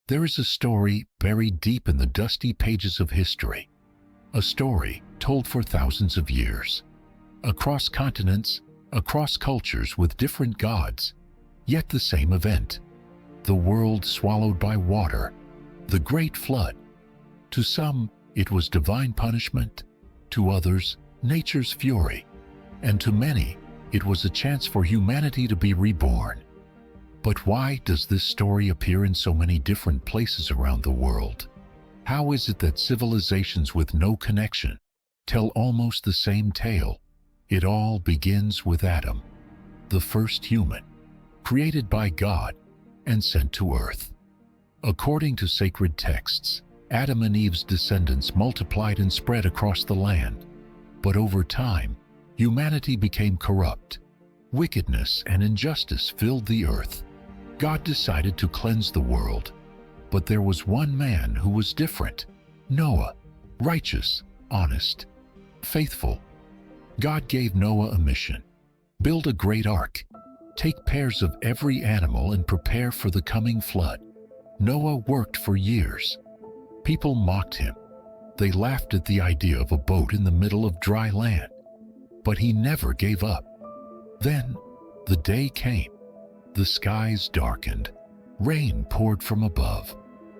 There is a story buried deep in the dusty pages of history, a story told for thousands of years, across continents, across cultures with different gods, yet the same event: the world swallowed by water, the Great Flood. To some, it was divine punishment, to others, nature's fury, and to many, it was a chance for humanity to be reborn. But why does this story appear in so many different places around the world? How is it that civilizations with no connection tell almost the same tale? It all begins with Adam, the first human, created by God and sent to earth. According to sacred texts, Adam and Eve's descendants multiplied and spread across the land. But over time, humanity became corrupt. Wickedness and injustice filled the earth. God decided to cleanse the world. But there was one man who was different: Noah, righteous, honest, faithful. God gave Noah a mission: build a great ark, take pairs of every animal and prepare for the coming flood. Noah worked for years. People mocked him. They laughed at the idea of a boat in the middle of dry land. But he never gave up. Then the day came. The skies darkened. Rain poured from above.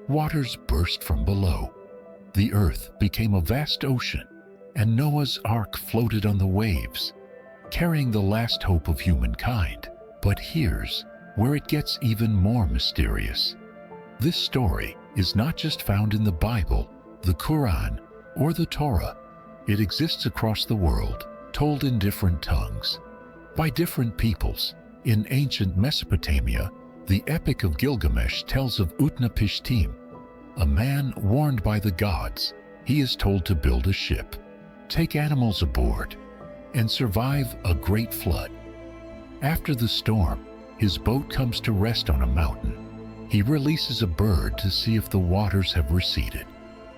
Waters burst from below. The earth became a vast ocean, and Noah's ark floated on the waves, carrying the last hope of humankind. But here's where it gets even more mysterious. This story is not just found in the Bible, the Quran, or the Torah. It exists across the world, told in different tongues, by different peoples. In ancient Mesopotamia, the Epic of Gilgamesh tells of Utnapishtim, a man warned by the gods. He is told to build a ship, take animals aboard, and survive a great flood. After the storm, his boat comes to rest on a mountain. He releases a bird to see if the waters have receded.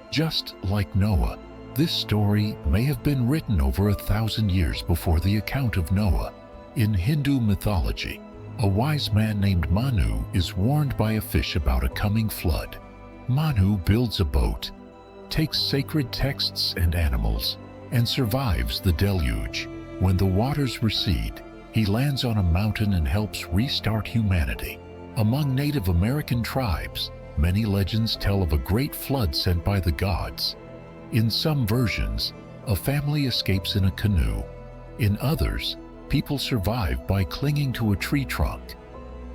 Just like Noah, this story may have been written over 1,000 years before the account of Noah. In Hindu mythology, a wise man named Manu is warned by a fish about a coming flood. Manu builds a boat, takes sacred texts and animals, and survives the deluge. When the waters recede, he lands on a mountain and helps restart humanity. Among Native American tribes, many legends tell of a great flood sent by the gods. In some versions, a family escapes in a canoe. In others, people survive by clinging to a tree trunk.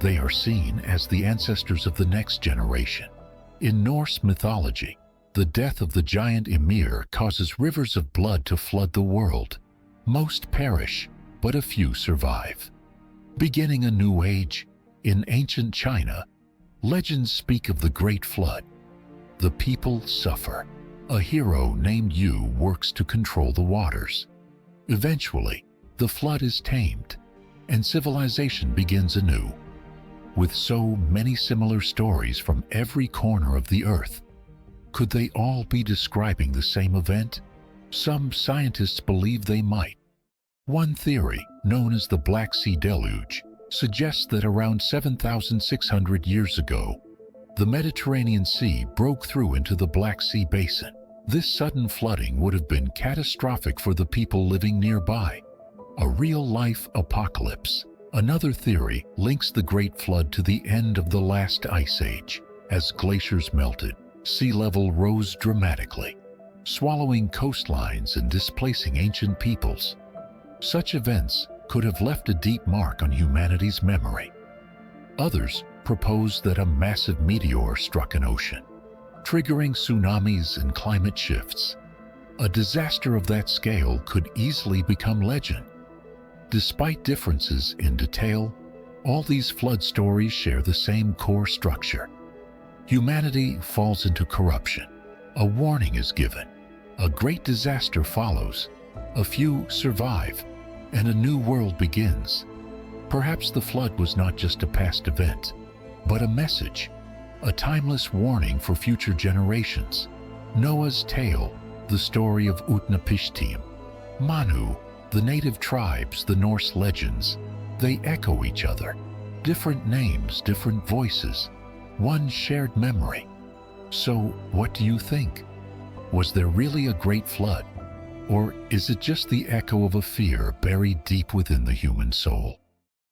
They are seen as the ancestors of the next generation. In Norse mythology, the death of the giant Ymir causes rivers of blood to flood the world. Most perish, but a few survive. Beginning a new age, in ancient China, legends speak of the Great Flood. The people suffer. A hero named Yu works to control the waters. Eventually, the flood is tamed, and civilization begins anew. With so many similar stories from every corner of the earth, could they all be describing the same event? Some scientists believe they might. One theory, known as the Black Sea Deluge, suggests that around 7,600 years ago, the Mediterranean Sea broke through into the Black Sea basin. This sudden flooding would have been catastrophic for the people living nearby. A real-life apocalypse. Another theory links the Great Flood to the end of the last ice age. As glaciers melted, sea level rose dramatically, swallowing coastlines and displacing ancient peoples. Such events could have left a deep mark on humanity's memory. Others propose that a massive meteor struck an ocean, triggering tsunamis and climate shifts. A disaster of that scale could easily become legend. Despite differences in detail, all these flood stories share the same core structure. Humanity falls into corruption. A warning is given. A great disaster follows. A few survive, and a new world begins. Perhaps the flood was not just a past event, but a message, a timeless warning for future generations. Noah's tale, the story of Utnapishtim, Manu, the native tribes, the Norse legends, they echo each other. Different names, different voices, one shared memory. So, what do you think? Was there really a great flood? Or is it just the echo of a fear buried deep within the human soul?